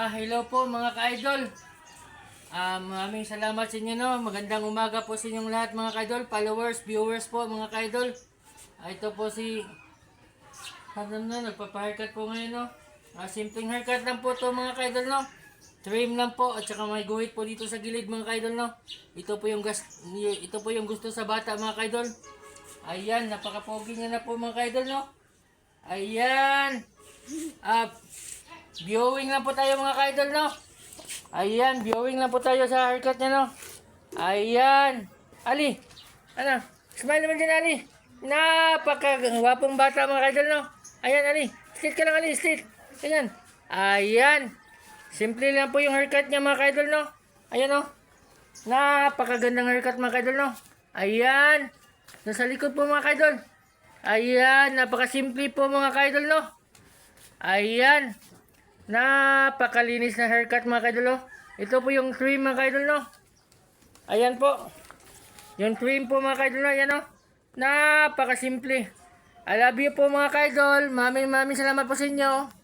Hello po mga ka-idol. Maraming salamat sa inyo, no. Magandang umaga po sa inyong lahat mga ka-idol, followers, viewers po mga ka-idol. Ito po si nagpapa-haircut po ngayon, no. Simpleng haircut lang po to mga ka-idol, no. Trim lang po at saka may guhit po dito sa gilid mga ka-idol, no. Ito po yung gusto sa bata mga ka-idol. Ayan, napaka-pogi niya na po mga ka-idol, no. Ayan. Viewing lang po tayo mga ka-idol, no. Ayan, viewing lang po tayo sa haircut niya, no. Ayan. Ali, ano? Smile naman dyan, Ali. Napaka-wapong bata mga ka-idol, no. Ayan, Ali. Straight ka lang, Ali. Straight. Ayan. Ayan. Simple lang po yung haircut niya mga ka-idol, no. Ayan, no. Napakagandang haircut mga ka-idol, no. Ayan. Nasa likod po mga ka-idol. Ayan. Napaka-simple po mga ka-idol, no. Ayan. Napakalinis na haircut mga ka-idol, no. Ito po yung trim mga ka-idol, no. Ayan po. Yung trim po mga ka-idol, no. Ayan, no. Napakasimple. I love you po mga ka-idol. Maraming salamat po sa inyo.